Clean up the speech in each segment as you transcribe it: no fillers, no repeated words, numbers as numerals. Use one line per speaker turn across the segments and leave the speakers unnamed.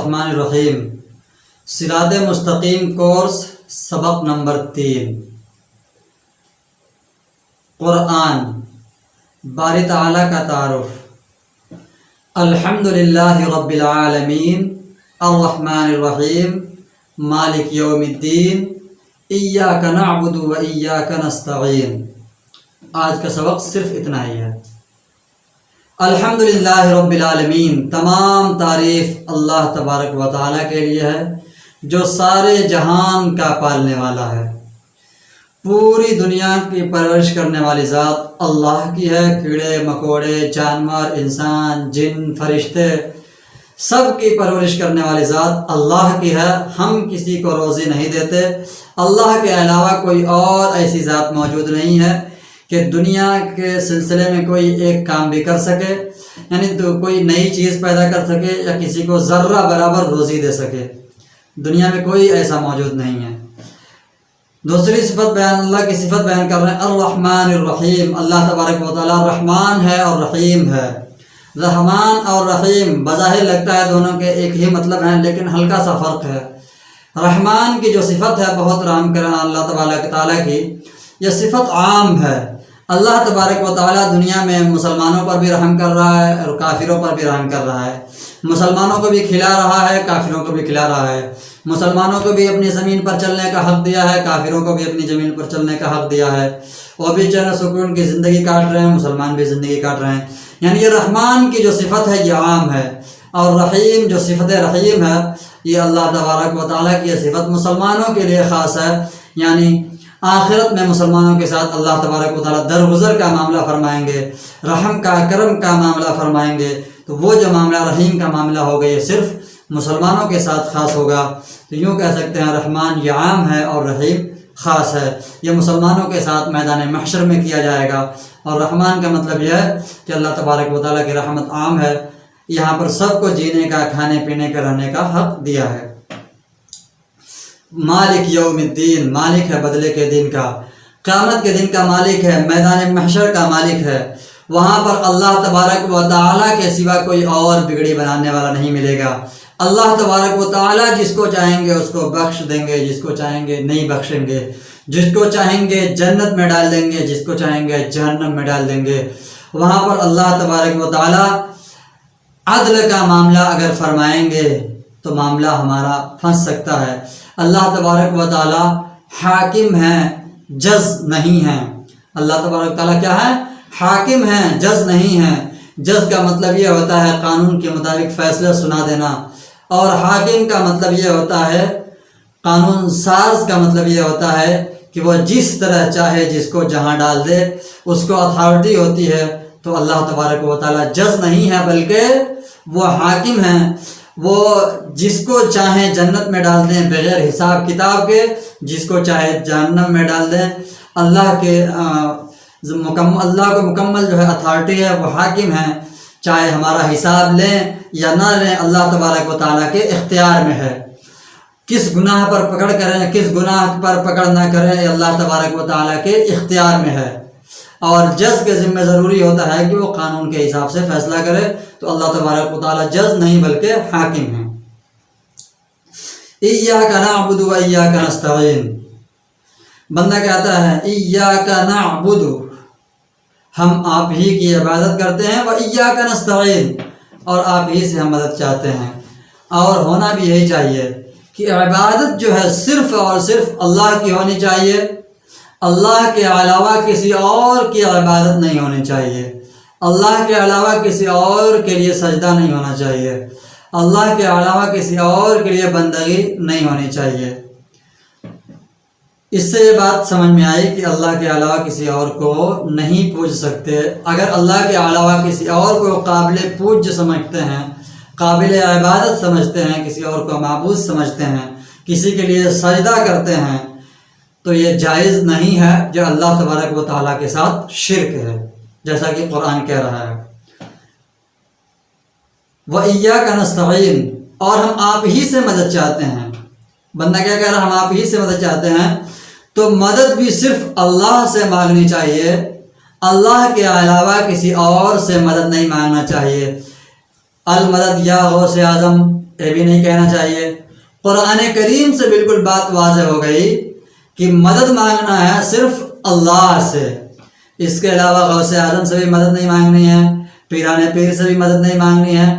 الرحمن الرحیم صراط مستقیم کورس سبق نمبر 3 قرآن باری تعالیٰ کا تعارف۔ الحمدللہ رب العالمین الرحمن الرحیم مالک یوم الدین ایاک نعبد و ایاک نستعین۔ آج کا سبق صرف اتنا ہی ہے۔ الحمدللہ رب العالمین، تمام تعریف اللہ تبارک و تعالیٰ کے لیے ہے جو سارے جہان کا پالنے والا ہے۔ پوری دنیا کی پرورش کرنے والی ذات اللہ کی ہے۔ کیڑے مکوڑے، جانور، انسان، جن، فرشتے، سب کی پرورش کرنے والی ذات اللہ کی ہے۔ ہم کسی کو روزی نہیں دیتے، اللہ کے علاوہ کوئی اور ایسی ذات موجود نہیں ہے کہ دنیا کے سلسلے میں کوئی ایک کام بھی کر سکے، یعنی تو کوئی نئی چیز پیدا کر سکے یا کسی کو ذرہ برابر روزی دے سکے۔ دنیا میں کوئی ایسا موجود نہیں ہے۔ دوسری صفت بیان، اللہ کی صفت بیان کر رہے ہیں الرحمن الرحیم۔ اللہ تبارک و تعالیٰ رحمان ہے اور رحیم ہے۔ رحمان اور رحیم بظاہر لگتا ہے دونوں کے ایک ہی مطلب ہیں، لیکن ہلکا سا فرق ہے۔ رحمان کی جو صفت ہے، بہت رحم کرنا اللہ تبارک تعالیٰ کی، یہ صفت عام ہے۔ اللہ تبارک و تعالیٰ دنیا میں مسلمانوں پر بھی رحم کر رہا ہے اور کافروں پر بھی رحم کر رہا ہے۔ مسلمانوں کو بھی کھلا رہا ہے، کافروں کو بھی کھلا رہا ہے۔ مسلمانوں کو بھی اپنی زمین پر چلنے کا حق دیا ہے، کافروں کو بھی اپنی زمین پر چلنے کا حق دیا ہے۔ وہ بھی چین سکون کی زندگی کاٹ رہے ہیں، مسلمان بھی زندگی کاٹ رہے ہیں۔ یعنی یہ رحمان کی جو صفت ہے یہ عام ہے، اور رحیم جو صفت رحیم ہے یہ اللہ تبارک و تعالیٰ کی یہ صفت مسلمانوں کے لیے خاص ہے۔ یعنی آخرت میں مسلمانوں کے ساتھ اللہ تبارک و تعالیٰ درگزر کا معاملہ فرمائیں گے، رحم کا، کرم کا معاملہ فرمائیں گے۔ تو وہ جو معاملہ رحیم کا معاملہ ہوگا یہ صرف مسلمانوں کے ساتھ خاص ہوگا۔ تو یوں کہہ سکتے ہیں رحمان یہ عام ہے اور رحیم خاص ہے۔ یہ مسلمانوں کے ساتھ میدان محشر میں کیا جائے گا، اور رحمان کا مطلب یہ ہے کہ اللہ تبارک و تعالیٰ کی رحمت عام ہے، یہاں پر سب کو جینے کا، کھانے پینے کا، رہنے کا حق دیا ہے۔ مالک یوم الدین، مالک ہے بدلے کے دن کا، قیامت کے دن کا مالک ہے، میدان محشر کا مالک ہے۔ وہاں پر اللہ تبارک و تعالیٰ کے سوا کوئی اور بگڑی بنانے والا نہیں ملے گا۔ اللہ تبارک و تعالیٰ جس کو چاہیں گے اس کو بخش دیں گے، جس کو چاہیں گے نہیں بخشیں گے، جس کو چاہیں گے جنت میں ڈال دیں گے، جس کو چاہیں گے جہنم میں ڈال دیں گے۔ وہاں پر اللہ تبارک و تعالیٰ عدل کا معاملہ اگر فرمائیں گے تو معاملہ ہمارا پھنس سکتا ہے۔ اللہ تبارک و تعالیٰ حاکم ہیں، جج نہیں ہیں۔ اللہ تبارک و تعالیٰ کیا ہے؟ حاکم ہیں، جج نہیں ہیں۔ جج کا مطلب یہ ہوتا ہے قانون کے مطابق فیصلہ سنا دینا، اور حاکم کا مطلب یہ ہوتا ہے، قانون ساز کا مطلب یہ ہوتا ہے کہ وہ جس طرح چاہے جس کو جہاں ڈال دے، اس کو اتھارٹی ہوتی ہے۔ تو اللہ تبارک و تعالیٰ جج نہیں ہے بلکہ وہ حاکم ہیں۔ وہ جس کو چاہیں جنت میں ڈال دیں بغیر حساب کتاب کے، جس کو چاہے جہنم میں ڈال دیں۔ اللہ کو مکمل جو ہے اتھارٹی ہے، وہ حاکم ہیں۔ چاہے ہمارا حساب لیں یا نہ لیں، اللہ تبارک و تعالیٰ کے اختیار میں ہے۔ کس گناہ پر پکڑ کریں، کس گناہ پر پکڑ نہ کریں، یہ اللہ تبارک و تعالیٰ کے اختیار میں ہے۔ اور جج کے ذمہ ضروری ہوتا ہے کہ وہ قانون کے حساب سے فیصلہ کرے۔ تو اللہ تبارک و تعالیٰ جج نہیں بلکہ حاکم ہیں۔ ایاک نعبد و ایاک نستعین، بندہ کہتا ہے ایاک نعبد، ہم آپ ہی کی عبادت کرتے ہیں، و ایاک نستعین، اور آپ ہی سے ہم مدد چاہتے ہیں۔ اور ہونا بھی یہی چاہیے کہ عبادت جو ہے صرف اور صرف اللہ کی ہونی چاہیے، اللہ کے علاوہ کسی اور کی عبادت نہیں ہونی چاہیے، اللہ کے علاوہ کسی اور کے لیے سجدہ نہیں ہونا چاہیے، اللہ کے علاوہ کسی اور کے لیے بندگی نہیں ہونی چاہیے۔ اس سے یہ بات سمجھ میں آئی کہ اللہ کے علاوہ کسی اور کو نہیں پوج سکتے۔ اگر اللہ کے علاوہ کسی اور کو قابل پوج سمجھتے ہیں، قابل عبادت سمجھتے ہیں، کسی اور کو معبود سمجھتے ہیں، کسی کے لیے سجدہ کرتے ہیں، تو یہ جائز نہیں ہے۔ جو اللہ تبارک و تعالیٰ کے ساتھ شرک ہے، جیسا کہ قرآن کہہ رہا ہے وَإِيَّاكَ نَسْتَعِينُ، اور ہم آپ ہی سے مدد چاہتے ہیں۔ بندہ کیا کہہ رہا ہے؟ ہم آپ ہی سے مدد چاہتے ہیں۔ تو مدد بھی صرف اللہ سے مانگنی چاہیے، اللہ کے علاوہ کسی اور سے مدد نہیں مانگنا چاہیے۔ المدد یا غوث اعظم، یہ بھی نہیں کہنا چاہیے۔ قرآن کریم سے بالکل بات واضح ہو گئی کہ مدد مانگنا ہے صرف اللہ سے، اس کے علاوہ غوث اعظم سے بھی مدد نہیں مانگنی ہے، پیران پیر سے بھی مدد نہیں مانگنی ہے،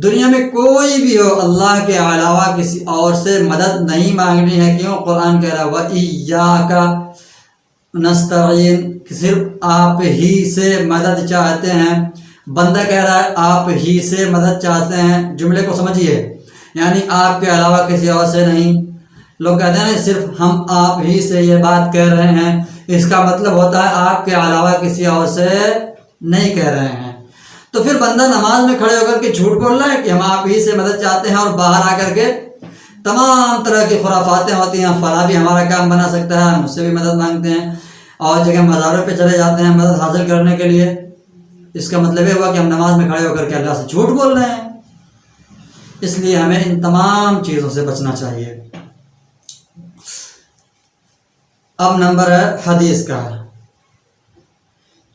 دنیا میں کوئی بھی ہو اللہ کے علاوہ کسی اور سے مدد نہیں مانگنی ہے۔ کیوں؟ قرآن کہہ رہا وَإِيَّاكَ نستعین، کہ صرف آپ ہی سے مدد چاہتے ہیں۔ بندہ کہہ رہا ہے آپ ہی سے مدد چاہتے ہیں، جملے کو سمجھیے، یعنی آپ کے علاوہ کسی اور سے نہیں۔ لوگ کہتے ہیں نا صرف ہم آپ ہی سے یہ بات کہہ رہے ہیں، اس کا مطلب ہوتا ہے آپ کے علاوہ کسی اور سے نہیں کہہ رہے ہیں۔ تو پھر بندہ نماز میں کھڑے ہو کر کے جھوٹ بول رہا ہے کہ ہم آپ ہی سے مدد چاہتے ہیں، اور باہر آ کر کے تمام طرح کی خرافاتیں ہوتی ہیں، فلاں بھی ہمارا کام بنا سکتا ہے، ہم اس سے بھی مدد مانگتے ہیں، اور جگہ مزاروں پہ چلے جاتے ہیں مدد حاصل کرنے کے لیے۔ اس کا مطلب یہ ہوا کہ ہم نماز میں کھڑے ہو کر کے اللہ سے جھوٹ بول رہے ہیں۔ اس لیے ہمیں ان تمام چیزوں سے بچنا چاہیے۔ اب نمبر ہے حدیث کا،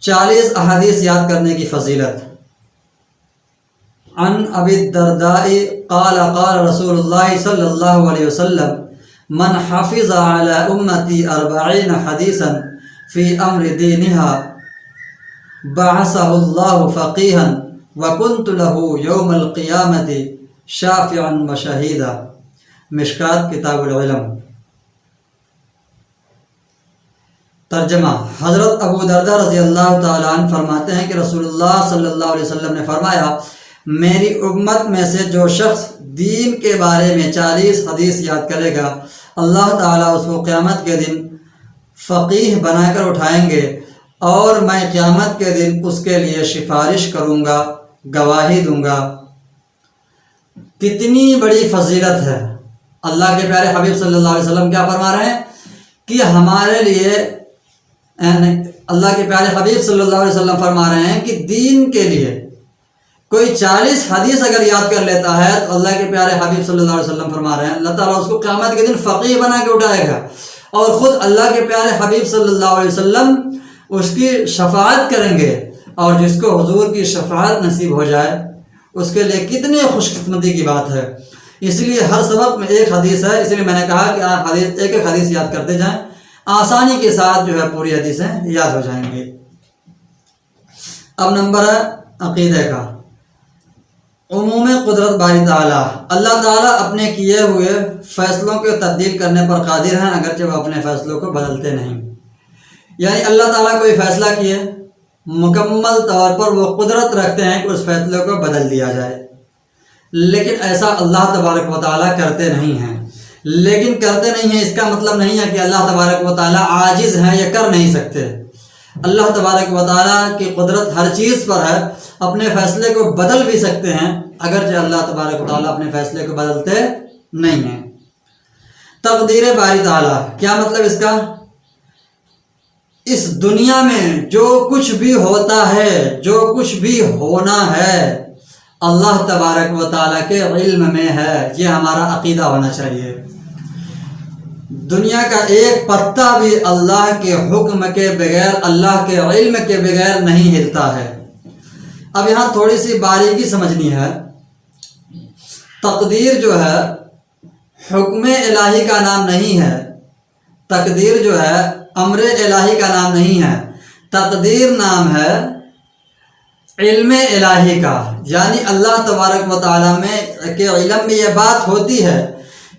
40 احادیث یاد کرنے کی فضیلت۔ عن ابی الدرداء قال قال رسول اللہ صلی اللہ علیہ وسلم من حفظ على امتی 40 حدیثا فی امر دینها بعثہ اللہ فقیہا وکنت له یوم القیامت شافعا وشہیدا۔ مشکات کتاب العلم۔ ترجمہ، حضرت ابو درداء رضی اللہ تعالیٰ عنہ فرماتے ہیں کہ رسول اللہ صلی اللہ علیہ وسلم نے فرمایا، میری امت میں سے جو شخص دین کے بارے میں 40 حدیث یاد کرے گا، اللہ تعالیٰ اس کو قیامت کے دن فقیہ بنا کر اٹھائیں گے، اور میں قیامت کے دن اس کے لیے سفارش کروں گا، گواہی دوں گا۔ کتنی بڑی فضیلت ہے۔ اللہ کے پیارے حبیب صلی اللہ علیہ وسلم کیا فرما رہے ہیں کہ ہمارے لیے، اللہ کے پیارے حبیب صلی اللہ علیہ وسلم فرما رہے ہیں کہ دین کے لیے کوئی 40 حدیث اگر یاد کر لیتا ہے تو اللہ کے پیارے حبیب صلی اللہ علیہ وسلم فرما رہے ہیں اللہ تعالیٰ اس کو قیامت کے دن فقیہ بنا کے اٹھائے گا، اور خود اللہ کے پیارے حبیب صلی اللہ علیہ وسلم اس کی شفاعت کریں گے، اور جس کو حضور کی شفاعت نصیب ہو جائے اس کے لیے کتنی خوش قسمتی کی بات ہے۔ اس لیے ہر سبق میں ایک حدیث ہے، اس لیے میں نے کہا کہ آپ ایک ایک حدیث یاد کرتے جائیں، آسانی کے ساتھ جو ہے پوری حدیثیں یاد ہو جائیں گی۔ اب نمبر ہے عقیدے کا۔ عموم قدرت باری تعالیٰ، اللہ تعالیٰ اپنے کیے ہوئے فیصلوں کو تبدیل کرنے پر قادر ہیں، اگرچہ وہ اپنے فیصلوں کو بدلتے نہیں۔ یعنی اللہ تعالیٰ کوئی فیصلہ کیے، مکمل طور پر وہ قدرت رکھتے ہیں کہ اس فیصلے کو بدل دیا جائے، لیکن ایسا اللہ تبارک و تعالیٰ کرتے نہیں ہیں۔ لیکن کرتے نہیں ہیں اس کا مطلب نہیں ہے کہ اللہ تبارک و تعالیٰ عاجز ہیں یا کر نہیں سکتے۔ اللہ تبارک و تعالیٰ کی قدرت ہر چیز پر ہے، اپنے فیصلے کو بدل بھی سکتے ہیں، اگرچہ اللہ تبارک و تعالیٰ اپنے فیصلے کو بدلتے نہیں ہیں۔ تقدیر باری تعالیٰ، کیا مطلب اس کا؟ اس دنیا میں جو کچھ بھی ہوتا ہے، جو کچھ بھی ہونا ہے، اللہ تبارک و تعالیٰ کے علم میں ہے، یہ ہمارا عقیدہ ہونا چاہیے۔ دنیا کا ایک پتا بھی اللہ کے حکم کے بغیر، اللہ کے علم کے بغیر نہیں ہلتا ہے۔ اب یہاں تھوڑی سی باریکی سمجھنی ہے۔ تقدیر جو ہے حکم الہی کا نام نہیں ہے، تقدیر جو ہے امر الہی کا نام نہیں ہے، تقدیر نام ہے علم الہی کا۔ یعنی اللہ تبارک و تعالیٰ میں کے علم میں یہ بات ہوتی ہے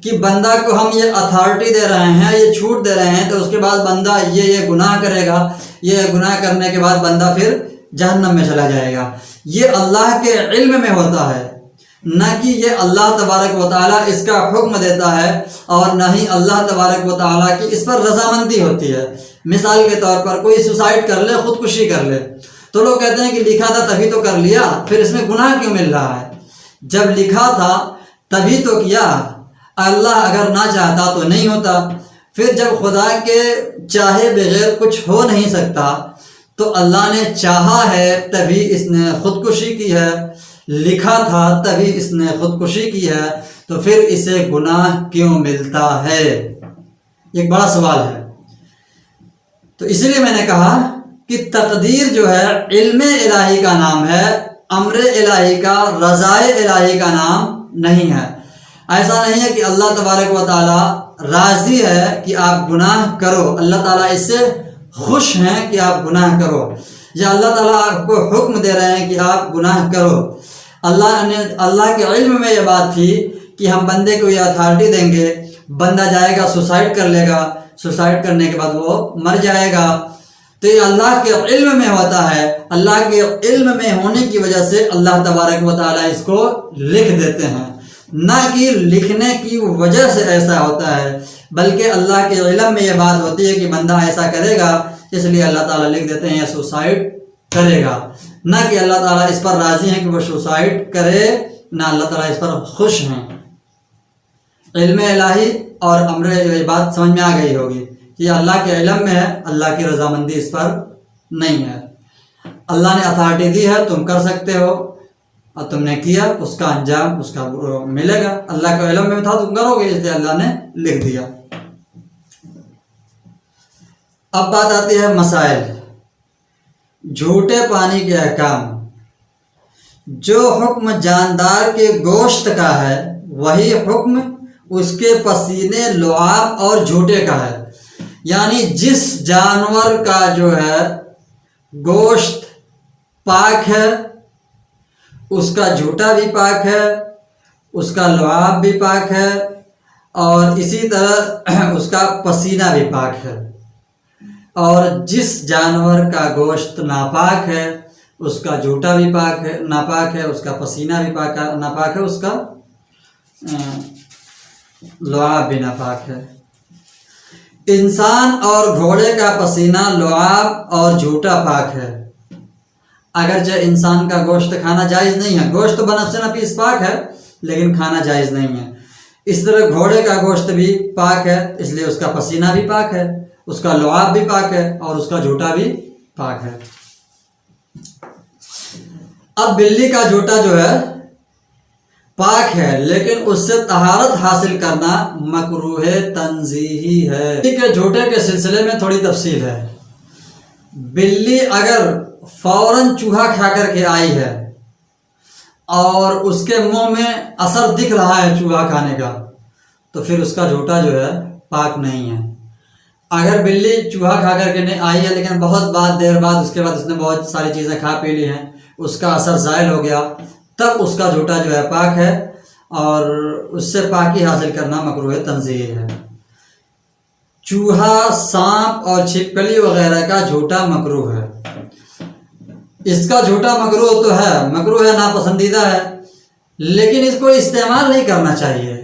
کہ بندہ کو ہم یہ اتھارٹی دے رہے ہیں، یہ چھوٹ دے رہے ہیں، تو اس کے بعد بندہ یہ گناہ کرے گا، یہ گناہ کرنے کے بعد بندہ پھر جہنم میں چلا جائے گا۔ یہ اللہ کے علم میں ہوتا ہے، نہ کہ یہ اللہ تبارک و تعالیٰ اس کا حکم دیتا ہے، اور نہ ہی اللہ تبارک و تعالیٰ کی اس پر رضامندی ہوتی ہے۔ مثال کے طور پر کوئی سوسائڈ کر لے، خودکشی کر لے، تو لوگ کہتے ہیں کہ لکھا تھا تبھی تو کر لیا، پھر اس میں گناہ کیوں مل رہا ہے؟ جب لکھا تھا تبھی تو کیا، اللہ اگر نہ چاہتا تو نہیں ہوتا۔ پھر جب خدا کے چاہے بغیر کچھ ہو نہیں سکتا، تو اللہ نے چاہا ہے تبھی اس نے خودکشی کی ہے، لکھا تھا تبھی اس نے خودکشی کی ہے، تو پھر اسے گناہ کیوں ملتا ہے؟ ایک بڑا سوال ہے۔ تو اس لیے میں نے کہا کہ تقدیر جو ہے علم الہی کا نام ہے، امر الہی کا، رضائے الہی کا نام نہیں ہے۔ ایسا نہیں ہے کہ اللہ تبارک و تعالی راضی ہے کہ آپ گناہ کرو، اللہ تعالیٰ اس سے خوش ہیں کہ آپ گناہ کرو، یا اللہ تعالیٰ آپ کو حکم دے رہے ہیں کہ آپ گناہ کرو۔ اللہ کے علم میں یہ بات تھی کہ ہم بندے کو یہ اتھارٹی دیں گے، بندہ جائے گا سوسائڈ کر لے گا، سوسائڈ کرنے کے بعد وہ مر جائے گا، تو یہ اللہ کے علم میں ہوتا ہے۔ اللہ کے علم میں ہونے کی وجہ سے اللہ تبارک و تعالیٰ اس کو لکھ دیتے ہیں، نہ کہ لکھنے کی وجہ سے ایسا ہوتا ہے، بلکہ اللہ کے علم میں یہ بات ہوتی ہے کہ بندہ ایسا کرے گا، اس لیے اللہ تعالیٰ لکھ دیتے ہیں یہ سوسائڈ کرے گا، نہ کہ اللہ تعالیٰ اس پر راضی ہیں کہ وہ سوسائڈ کرے، نہ اللہ تعالیٰ اس پر خوش ہیں۔ علم الہی اور امر، یہ بات سمجھ میں آ گئی ہوگی کہ یہ اللہ کے علم میں ہے، اللہ کی رضامندی اس پر نہیں ہے۔ اللہ نے اتھارٹی دی ہے، تم کر سکتے ہو، اور تم نے کیا، اس کا انجام اس کا ملے گا۔ اللہ کے علم میں تھا تم کرو گے، اس لیے اللہ نے لکھ دیا۔ اب بات آتی ہے مسائل، جھوٹے پانی کے احکام۔ جو حکم جاندار کے گوشت کا ہے وہی حکم اس کے پسینے، لعاب اور جھوٹے کا ہے۔ یعنی جس جانور کا جو ہے گوشت پاک ہے، اس کا جھوٹا بھی پاک ہے، اس کا لعاب بھی پاک ہے، اور اسی طرح اس کا پسینہ بھی پاک ہے۔ اور جس جانور کا گوشت ناپاک ہے اس کا جھوٹا بھی پاک ہے، ناپاک ہے، اس کا پسینہ بھی ناپاک ہے، اس کا لعاب بھی ناپاک ہے۔ انسان اور گھوڑے کا پسینہ، لعاب اور جھوٹا پاک ہے، اگرچہ انسان کا گوشت کھانا جائز نہیں ہے، گوشت بنفس نفیس پاک ہے لیکن کھانا جائز نہیں ہے۔ اس طرح گھوڑے کا گوشت بھی پاک ہے، اس لیے اس کا پسینہ بھی پاک ہے، اس کا لعاب بھی پاک ہے، اور اس کا جھوٹا بھی پاک ہے۔ اب بلی کا جھوٹا جو ہے پاک ہے، لیکن اس سے طہارت حاصل کرنا مکروہ تنزیہی ہے۔ بلی کے جھوٹے کے سلسلے میں تھوڑی تفصیل ہے۔ بلی اگر فوراً چوہا کھا کر کے آئی ہے اور اس کے منہ میں اثر دکھ رہا ہے چوہا کھانے کا، تو پھر اس کا جھوٹا جو ہے پاک نہیں ہے۔ اگر بلی چوہا کھا کر کے نہیں آئی ہے لیکن بہت دیر بعد اس کے بعد اس نے بہت ساری چیزیں کھا پی لی ہیں، اس کا اثر زائل ہو گیا، تب اس کا جھوٹا جو ہے پاک ہے، اور اس سے پاکی حاصل کرنا مکروہ تنزیہی ہے۔ چوہا، سانپ اور چھپکلی وغیرہ کا جھوٹا مکروہ ہے۔ اس کا جھوٹا مکروہ تو ہے، مکروہ ہے، ناپسندیدہ ہے، لیکن اس کو استعمال نہیں کرنا چاہیے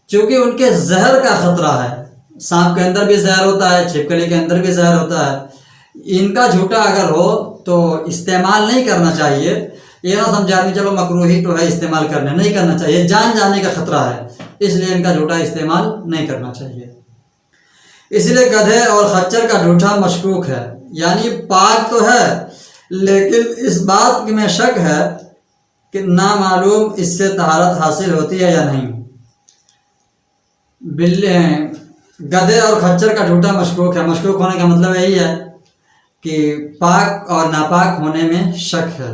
کیونکہ ان کے زہر کا خطرہ ہے۔ سانپ کے اندر بھی زہر ہوتا ہے، چھپکلی کے اندر بھی زہر ہوتا ہے، ان کا جھوٹا اگر ہو تو استعمال نہیں کرنا چاہیے۔ یہ نہ سمجھا کہ چلو مکروہ ہی تو ہے، استعمال کرنے نہیں کرنا چاہیے، جان جانے کا خطرہ ہے، اس لیے ان کا جھوٹا استعمال نہیں کرنا چاہیے۔ اس لیے گدھے اور خچر کا جھوٹا مشکوک ہے، یعنی پاک تو ہے لیکن اس بات میں شک ہے کہ نامعلوم اس سے طہارت حاصل ہوتی ہے یا نہیں۔ گدھے اور خچر کا جھوٹا مشکوک ہے۔ مشکوک ہونے کا مطلب یہی ہے کہ پاک اور ناپاک ہونے میں شک ہے،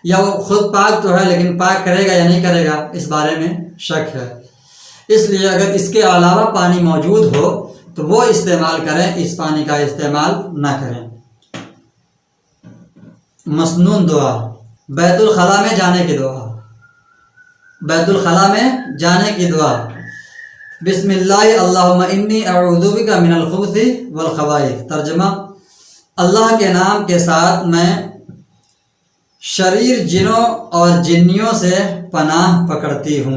یا وہ خود پاک تو ہے لیکن پاک کرے گا یا نہیں کرے گا اس بارے میں شک ہے۔ اس لیے اگر اس کے علاوہ پانی موجود ہو تو وہ استعمال کریں، اس پانی کا استعمال نہ کریں۔ مسنون دعا، بیت الخلاء میں جانے کی دعا۔ بیت الخلاء میں جانے کی دعا: بسم اللہ اللہم انی اعوذ بک من الخبث والخبائث۔ ترجمہ: اللہ کے نام کے ساتھ میں شریر جنوں اور جنیوں سے پناہ پکڑتی ہوں۔